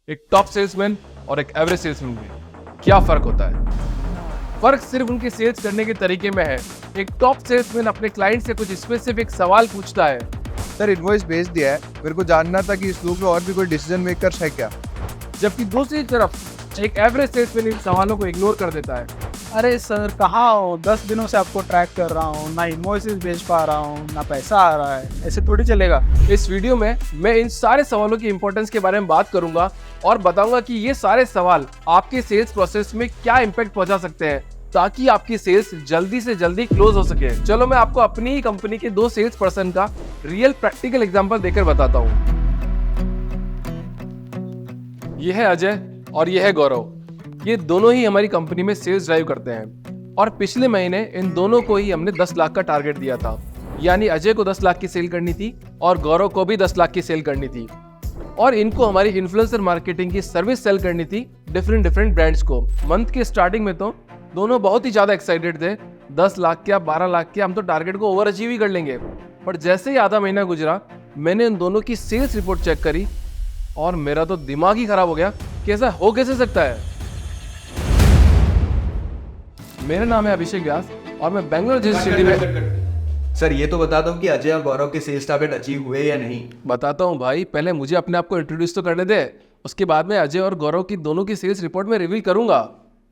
एक top salesman और एक एवरेज सेल्समैन में क्या फर्क होता है? फर्क सिर्फ उनके सेल्स करने के तरीके में है। एक टॉप सेल्समैन अपने क्लाइंट से कुछ स्पेसिफिक सवाल पूछता है। सर इनवॉइस भेज दिया है, मेरे को जानना था कि इस लूप में और भी कोई डिसीजन मेकर्स है क्या। जबकि दूसरी तरफ एक एवरेज सेल्समैन इन सवालों को इग्नोर कर देता है। अरे सर कहाँ हो, 10 दिनों से आपको ट्रैक कर रहा हूँ, ना इनवॉइसेस भेज पा रहा हूँ, ना पैसा आ रहा है, ऐसे थोड़ी चलेगा। इस वीडियो में मैं इन सारे सवालों की इंपॉर्टेंस के बारे में बात करूंगा और बताऊंगा कि ये सारे सवाल आपके सेल्स प्रोसेस में क्या इम्पैक्ट पहुंचा सकते हैं ताकि आपकी सेल्स जल्दी से जल्दी क्लोज हो सके। चलो मैं आपको अपनी ही कंपनी के 2 सेल्स पर्सन का रियल प्रैक्टिकल एग्जांपल देकर बताता हूँ। ये है अजय और ये है गौरव। ये दोनों ही हमारी कंपनी में सेल्स ड्राइव करते हैं और पिछले महीने इन दोनों को ही हमने 10 लाख का टारगेट दिया था। यानी अजय को 10 लाख की सेल करनी थी और गौरव को भी 10 लाख की सेल करनी थी और इनको हमारी इन्फ्लुएंसर मार्केटिंग की सर्विस सेल करनी थी डिफरेंट ब्रांड्स को। मंथ के स्टार्टिंग में तो दोनों बहुत ही ज्यादा एक्साइटेड थे। 10 लाख क्या 12 लाख क्या, हम तो टारगेट को ओवर अचीव ही कर लेंगे। पर जैसे ही आधा महीना गुजरा मैंने इन दोनों की सेल्स रिपोर्ट चेक करी और मेरा तो दिमाग ही खराब हो गया कि ऐसा हो कैसे सकता है। मेरा नाम है अभिषेक व्यास और मैं बेंगलोर जैसी सिटी में। सर ये तो बता दो कि अजय और गौरव के सेल्स टारगेट अचीव हुए या नहीं। बताता हूँ भाई, पहले मुझे अपने आप को इंट्रोड्यूस तो करने दे, उसके बाद में अजय और गौरव की दोनों की सेल्स रिपोर्ट में रिवील करूंगा।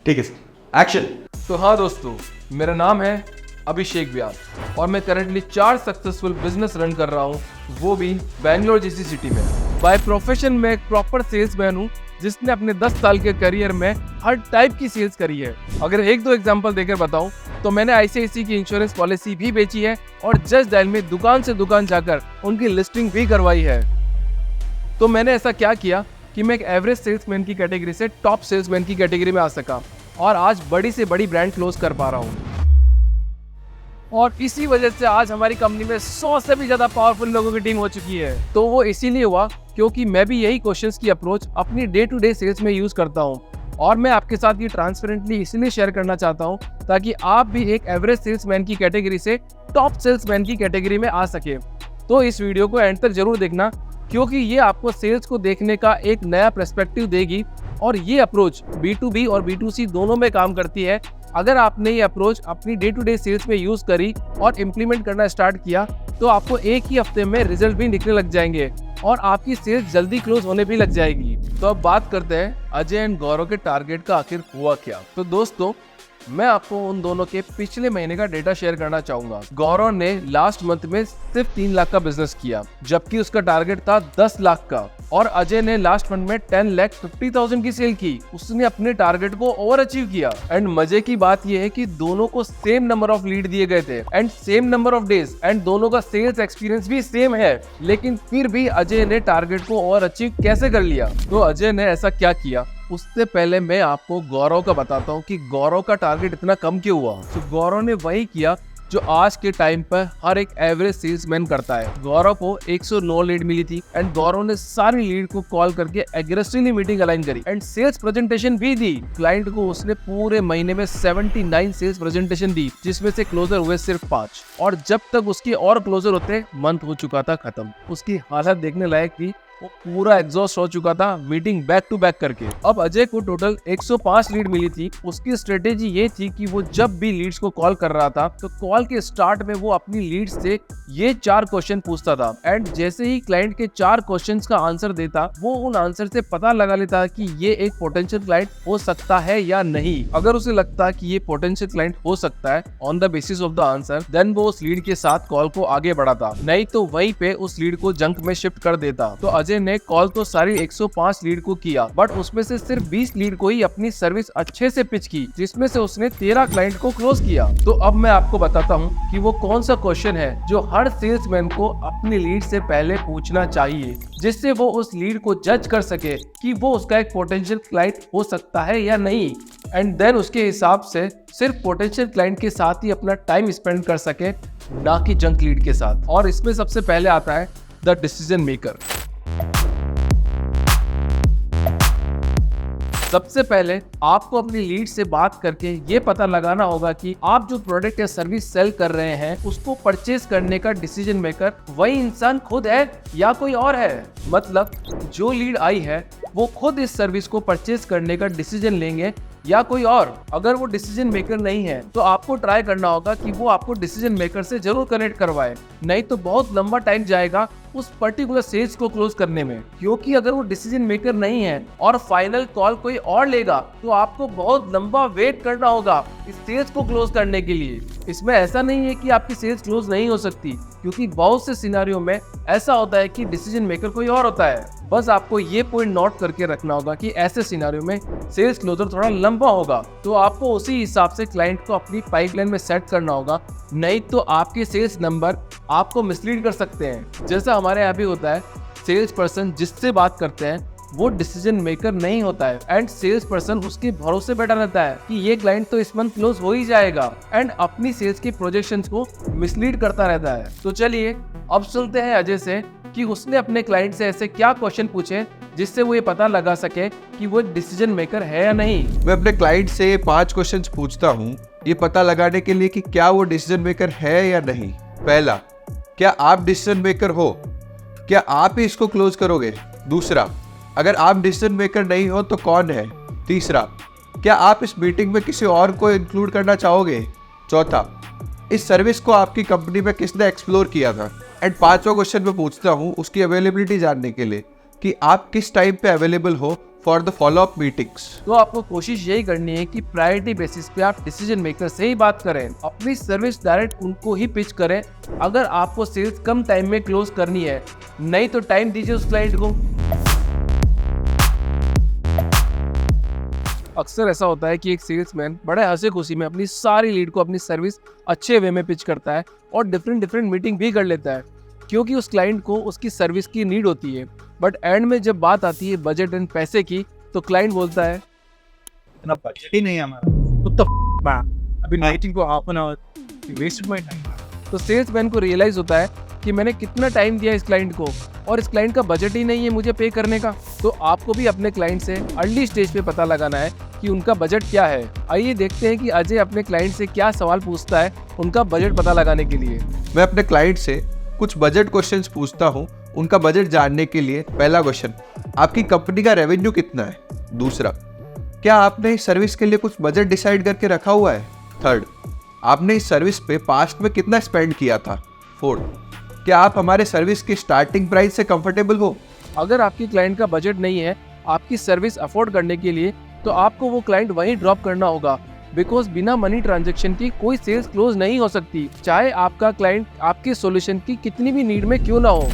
ठीक है सर, एक्शन। तो हाँ दोस्तों, मेरा नाम है अभिषेक व्यास और मैं करंटली 4 सक्सेसफुल बिजनेस रन कर रहा हूँ, वो भी बेंगलोर जैसी सिटी में। बाय प्रोफेशन में एक प्रॉपर सेल्समैन हूँ जिसने अपने 10 साल के करियर में हर टाइप की सेल्स करी है। अगर 1-2 एग्जांपल देकर बताऊं तो मैंने आईसीआईसीआई की इंश्योरेंस पॉलिसी भी बेची है और जस्ट डायल में दुकान से दुकान जाकर उनकी लिस्टिंग भी करवाई है। तो मैंने ऐसा क्या किया कि मैं एक एवरेज सेल्समैन की कैटेगरी से टॉप सेल्समैन की कैटेगरी में आ सका और आज बड़ी से बड़ी ब्रांड क्लोज कर पा रहा हूँ। और इसी वजह से आज हमारी कंपनी में 100 से भी ज्यादा पावरफुल लोगों की टीम हो चुकी है। तो वो इसीलिए हुआ क्योंकि मैं भी यही क्वेश्चंस की अप्रोच अपनी डे टू डे सेल्स में यूज करता हूँ और मैं आपके साथ ये ट्रांसपेरेंटली इसलिए शेयर करना चाहता हूँ ताकि आप भी एक एवरेज सेल्समैन की कैटेगरी से टॉप सेल्समैन की कैटेगरी में आ सके। तो इस वीडियो को एंड तक जरूर देखना क्योंकि ये आपको सेल्स को देखने का एक नया पर्सपेक्टिव देगी और ये अप्रोच B2B और B2C दोनों में काम करती है। अगर आपने ये अप्रोच अपनी डे टू डे सेल्स में यूज करी और इम्प्लीमेंट करना स्टार्ट किया तो आपको एक ही हफ्ते में रिजल्ट भी निकलने लग जाएंगे और आपकी सेल्स जल्दी क्लोज होने भी लग जाएगी। तो अब बात करते हैं अजय एंड गौरव के टारगेट का आखिर हुआ क्या। तो दोस्तों, मैं आपको उन दोनों के पिछले महीने का डेटा शेयर करना चाहूंगा। गौरव ने लास्ट मंथ में सिर्फ 3 लाख का बिजनेस किया जबकि उसका टारगेट था 10 लाख का और अजय ने लास्ट मंथ में 10,50,000 की सेल की। उसने अपने टारगेट को ओवर अचीव किया। एंड मजे की बात यह है कि दोनों को सेम नंबर ऑफ लीड दिए गए थे and same number of days and दोनों का सेल्स एक्सपीरियंस भी सेम है, लेकिन फिर भी अजय ने टारगेट को ओवर अचीव कैसे कर लिया। तो अजय ने ऐसा क्या किया, उससे पहले मैं आपको गौरव का बताता हूँ कि गौरव का टारगेट इतना कम क्यों हुआ। तो गौरव ने वही किया जो आज के टाइम पर हर एक एवरेज सेल्समैन करता है। गौरव को 109 लीड मिली थी एंड गौरव ने सारी लीड को कॉल करके एग्रेसिवली मीटिंग अलाइन करी एंड सेल्स प्रेजेंटेशन भी दी। क्लाइंट को उसने पूरे महीने में 79 सेल्स प्रेजेंटेशन दी जिसमें से क्लोजर हुए सिर्फ 5 और जब तक उसके और क्लोजर होते मंथ हो चुका था खत्म। उसकी हालत देखने लायक थी, वो पूरा एग्जॉस्ट हो चुका था मीटिंग बैक टू बैक करके। अब अजय को टोटल 105 लीड मिली थी। उसकी स्ट्रेटेजी ये थी कि वो जब भी लीड्स को कॉल कर रहा था तो कॉल के स्टार्ट में वो अपनी लीड्स से ये 4 क्वेश्चन पूछता था एंड जैसे ही क्लाइंट के 4 क्वेश्चंस का आंसर देता वो उन आंसर से पता लगा लेता कि ये एक पोटेंशियल क्लाइंट हो सकता है या नहीं। अगर उसे लगता कि ये पोटेंशियल क्लाइंट हो सकता है on the basis of the answer then वो उस लीड के साथ कॉल को आगे बढ़ाता, नहीं तो वहीं पे उस लीड को जंक में शिफ्ट कर देता। तो अजय ने कॉल तो सारी 105 लीड को किया बट उसमें से सिर्फ 20 लीड को ही अपनी सर्विस अच्छे से पिच की जिसमें से उसने 13 क्लाइंट को क्लोज किया। तो अब मैं आपको बताता हूँ कि वो कौन सा क्वेश्चन है जो हर सेल्समैन को अपनी लीड से पहले पूछना चाहिए जिससे वो उस लीड को जज कर सके कि वो उसका एक पोटेंशियल क्लाइंट हो सकता है या नहीं एंड देन उसके हिसाब से सिर्फ पोटेंशियल क्लाइंट के साथ ही अपना टाइम स्पेंड कर सके, ना कि जंक लीड के साथ। और इसमें सबसे पहले आता है द डिसीजन मेकर। सबसे पहले आपको अपनी लीड से बात करके ये पता लगाना होगा कि आप जो प्रोडक्ट या सर्विस सेल कर रहे हैं उसको परचेज करने का डिसीजन मेकर वही इंसान खुद है या कोई और है। मतलब जो लीड आई है वो खुद इस सर्विस को परचेज करने का डिसीजन लेंगे या कोई और। अगर वो डिसीजन मेकर नहीं है तो आपको ट्राई करना होगा कि वो आपको डिसीजन मेकर से जरूर कनेक्ट करवाए, नहीं तो बहुत लंबा टाइम जाएगा उस पर्टिकुलर सेल्स को क्लोज करने में। क्योंकि अगर वो डिसीजन मेकर नहीं है और फाइनल कॉल कोई और लेगा तो आपको बहुत लंबा वेट करना होगा इस सेल्स को क्लोज करने के लिए। इसमें ऐसा नहीं है कि आपकी सेल्स क्लोज नहीं हो सकती, क्योंकि बहुत से सिनेरियो में ऐसा होता है कि डिसीजन मेकर कोई और होता है। बस आपको ये पॉइंट नोट करके रखना होगा कि ऐसे सिनेरियो में सेल्स क्लोजर थोड़ा लंबा होगा, तो आपको उसी हिसाब से क्लाइंट को अपनी पाइपलाइन में सेट करना होगा, नहीं तो आपके सेल्स नंबर आपको मिसलीड कर सकते हैं। जैसा हमारे यहाँ भी होता है, सेल्स पर्सन जिससे बात करते हैं वो डिसीजन मेकर नहीं होता है एंड सेल्स पर्सन उसके भरोसे बैठा रहता है कि ये क्लाइंट तो इस मंथ क्लोज हो ही जाएगा एंड अपनी सेल्स के प्रोजेक्शंस को मिसलीड करता रहता है। तो चलिए अब सुनते हैं अजय से कि उसने अपने क्लाइंट से ऐसे क्या क्वेश्चन पूछे जिससे वो ये पता लगा सके कि वो डिसीजन मेकर है या नहीं। मैं अपने क्लाइंट से 5 क्वेश्चंस पूछता हूँ ये पता लगाने के लिए कि क्या वो डिसीजन मेकर है या नहीं। पहला, क्या आप डिसीजन मेकर हो? क्या आप ही इसको क्लोज करोगे? दूसरा, अगर आप डिसीजन मेकर नहीं हो तो कौन है? तीसरा, क्या आप इस मीटिंग में किसी और को इंक्लूड करना चाहोगे? चौथा, इस सर्विस को आपकी कंपनी में किसने एक्सप्लोर किया था? एंड 5वां क्वेश्चन मैं पूछता हूँ उसकी अवेलेबिलिटी जानने के लिए कि आप किस टाइम पे अवेलेबल हो फॉर द फॉलोअप मीटिंग्स। तो आपको कोशिश यही करनी है कि प्रायोरिटी बेसिस पे आप डिसीजन मेकर से ही बात करें, अपनी सर्विस डायरेक्ट उनको ही पिच करें अगर आपको सेल्स कम टाइम में क्लोज करनी है, नहीं तो टाइम दीजिए उस क्लाइंट को। अक्सर ऐसा होता है कि एक सेल्समैन बड़े हंसी खुशी में अपनी सारी लीड को अपनी सर्विस अच्छे वे में पिच करता है और डिफरेंट मीटिंग भी कर लेता है, क्योंकि उस क्लाइंट को उसकी सर्विस की नीड होती है। बट एंड में जब बात आती है बजट एंड पैसे की तो क्लाइंट बोलता है इतना बजट ही नहीं है हमारा, तो अभी मीटिंग को half an hour waste my time. तो सेल्समैन को रियलाइज होता है कि मैंने कितना टाइम दिया इस क्लाइंट को और इस क्लाइंट का बजट ही नहीं है मुझे पे करने का। तो आपको भी अपने क्लाइंट से अर्ली स्टेज पे पता लगाना है कि उनका बजट क्या है। आइए देखते हैं कि अजय अपने क्लाइंट से क्या सवाल पूछता है उनका बजट पता लगाने के लिए। मैं अपने क्लाइंट से कुछ बजट क्वेश्चंस पूछता हूँ उनका बजट जानने के लिए। पहला क्वेश्चन, आपकी कंपनी का रेवेन्यू कितना है? दूसरा, क्या आपने इस सर्विस के लिए कुछ बजट डिसाइड करके रखा हुआ है? थर्ड, आपने इस सर्विस पे पास्ट में कितना स्पेंड किया था? फोर्थ, क्या आप हमारे सर्विस की स्टार्टिंग प्राइस से कंफर्टेबल हो? अगर आपकी क्लाइंट का बजट नहीं है आपकी सर्विस अफोर्ड करने के लिए तो आपको वो क्लाइंट वहीं ड्रॉप करना होगा, बिकॉज बिना मनी ट्रांजैक्शन की कोई सेल्स क्लोज नहीं हो सकती, चाहे आपका क्लाइंट आपके सॉल्यूशन की कितनी भी नीड में क्यों ना हो।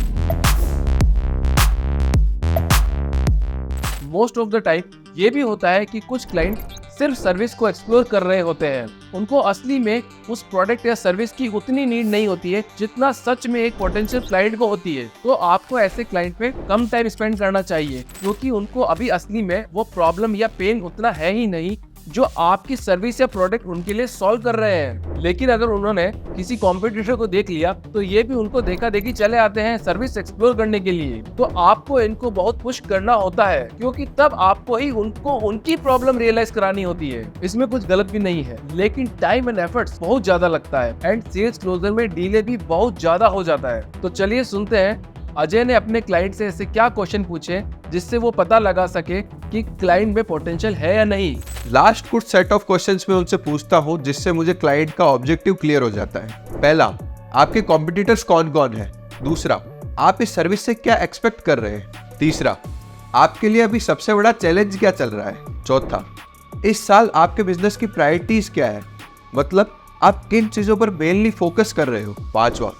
मोस्ट ऑफ द टाइम ये भी होता है कि कुछ क्लाइंट सिर्फ सर्विस को एक्सप्लोर कर रहे होते हैं, उनको असली में उस प्रोडक्ट या सर्विस की उतनी नीड नहीं होती है जितना सच में एक पोटेंशियल क्लाइंट को होती है। तो आपको ऐसे क्लाइंट पे कम टाइम स्पेंड करना चाहिए, क्योंकि उनको अभी असली में वो प्रॉब्लम या पेन उतना है ही नहीं जो आपकी सर्विस या प्रोडक्ट उनके लिए सॉल्व कर रहे हैं। लेकिन अगर उन्होंने किसी कॉम्पिटिटर को देख लिया तो ये भी उनको देखा देखी चले आते हैं सर्विस एक्सप्लोर करने के लिए। तो आपको इनको बहुत पुश करना होता है, क्योंकि तब आपको ही उनको उनकी प्रॉब्लम रियलाइज करानी होती है। इसमें कुछ गलत भी नहीं है, लेकिन टाइम एंड एफर्ट्स बहुत ज्यादा लगता है एंड सेल्स क्लोजर में डिले भी बहुत ज्यादा हो जाता है। तो चलिए सुनते हैं अजय ने अपने क्लाइंट से ऐसे क्या क्वेश्चन पूछे जिससे वो पता लगा सके कि क्लाइंट में पोटेंशियल है या नहीं। लास्ट कुछ सेट ऑफ क्वेश्चंस में उनसे पूछता हूँ जिससे मुझे क्लाइंट का ऑब्जेक्टिव क्लियर हो जाता है। पहला, आपके कॉम्पिटिटर्स कौन कौन है? दूसरा, आप इस सर्विस से क्या एक्सपेक्ट कर रहे हैं? तीसरा, आपके लिए अभी सबसे बड़ा चैलेंज क्या चल रहा है? चौथा, इस साल आपके बिजनेस की प्रायोरिटीज क्या है, मतलब आप किन चीजों पर मेनली फोकस कर रहे हो? पांचवा,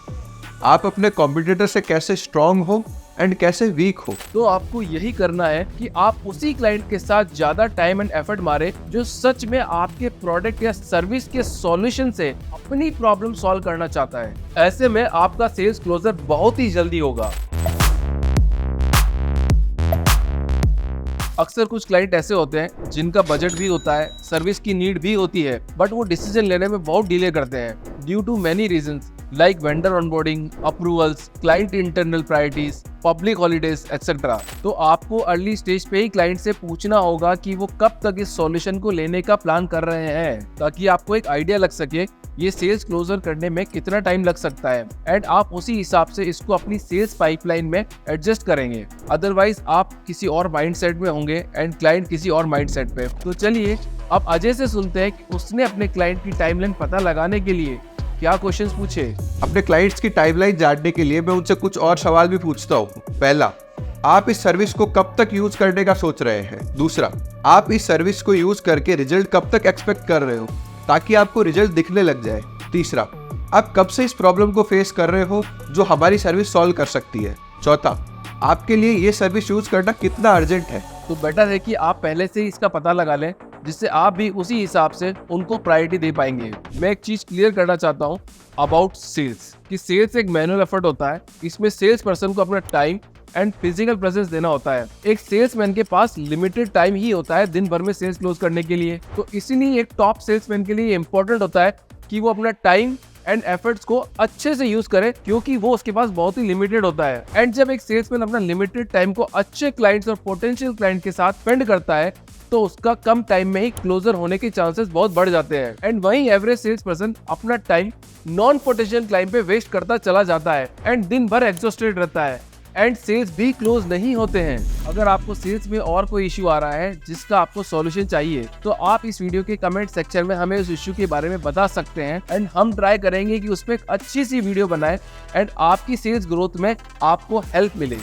आप अपने कॉम्पिटिटर से कैसे स्ट्रांग हो एंड कैसे वीक हो। तो आपको यही करना है कि आप उसी क्लाइंट के साथ ज्यादा टाइम एंड एफर्ट मारे जो सच में आपके प्रोडक्ट या सर्विस के सॉल्यूशन से अपनी प्रॉब्लम सॉल्व करना चाहता है। ऐसे में आपका सेल्स क्लोजर बहुत ही जल्दी होगा। अक्सर कुछ क्लाइंट ऐसे होते हैं जिनका बजट भी होता है, सर्विस की नीड भी होती है, बट वो डिसीजन लेने में बहुत डिले करते हैं due to many reasons. Like vendor onboarding, approvals, client internal priorities, public holidays etcetera. तो आपको अर्ली स्टेज पे ही क्लाइंट से पूछना होगा कि वो कब तक इस सॉल्यूशन को लेने का प्लान कर रहे हैं, ताकि आपको एक आइडिया लग सके ये सेल्स क्लोजर करने में कितना टाइम लग सकता है, एंड आप उसी हिसाब से इसको अपनी सेल्स पाइपलाइन में एडजस्ट करेंगे। अदरवाइज आप किसी और माइंडसेट में होंगे एंड क्लाइंट किसी और माइंडसेट पे। तो चलिए अब अजय से सुनते हैं कि उसने अपने क्लाइंट की टाइमलाइन पता लगाने के लिए क्या क्वेश्चंस पूछे। अपने क्लाइंट्स की टाइमलाइन जानने के लिए मैं उनसे कुछ और सवाल भी पूछता हूँ। पहला, आप इस सर्विस को कब तक यूज करने का सोच रहे हैं? दूसरा, आप इस सर्विस को यूज करके रिजल्ट कब तक एक्सपेक्ट कर रहे हो ताकि आपको रिजल्ट दिखने लग जाए? तीसरा, आप कब से इस प्रॉब्लम को फेस कर रहे हो जो हमारी सर्विस सॉल्व कर सकती है? चौथा, आपके लिए ये सर्विस यूज करना कितना अर्जेंट है? तो बेटर है कि आप पहले से ही इसका पता लगा लें, जिससे आप भी उसी हिसाब से उनको प्रायोरिटी दे पाएंगे। मैं एक चीज क्लियर करना चाहता हूँ अबाउट सेल्स, कि सेल्स एक मैनुअल एफर्ट होता है। इसमें सेल्स पर्सन को अपना टाइम एंड फिजिकल प्रेजेंस देना होता है। एक सेल्समैन के पास लिमिटेड टाइम ही होता है दिन भर में सेल्स क्लोज करने के लिए। तो इसीलिए एक टॉप सेल्समैन के लिए इंपॉर्टेंट होता है कि वो अपना टाइम एंड एफर्ट्स को अच्छे से यूज करे, क्योंकि वो उसके पास बहुत ही लिमिटेड होता है। एंड जब एक सेल्समैन अपना लिमिटेड टाइम को अच्छे क्लाइंट्स और पोटेंशियल क्लाइंट के साथ स्पेंड करता है, तो उसका कम टाइम में ही क्लोजर होने के चांसेस बहुत बढ़ जाते हैं। एंड वहीं एवरेज सेल्स पर्सन अपना टाइम नॉन पोटेंशियल क्लाइंट पे वेस्ट करता चला जाता है एंड दिन भर एग्जॉस्टेड रहता है एंड सेल्स भी क्लोज नहीं होते हैं। अगर आपको सेल्स में और कोई इश्यू आ रहा है जिसका आपको सॉल्यूशन चाहिए, तो आप इस वीडियो के कमेंट सेक्शन में हमें उस इश्यू के बारे में बता सकते हैं एंड हम ट्राई करेंगे कि उस पर एक अच्छी सी वीडियो बनाए एंड आपकी सेल्स ग्रोथ में आपको हेल्प मिले।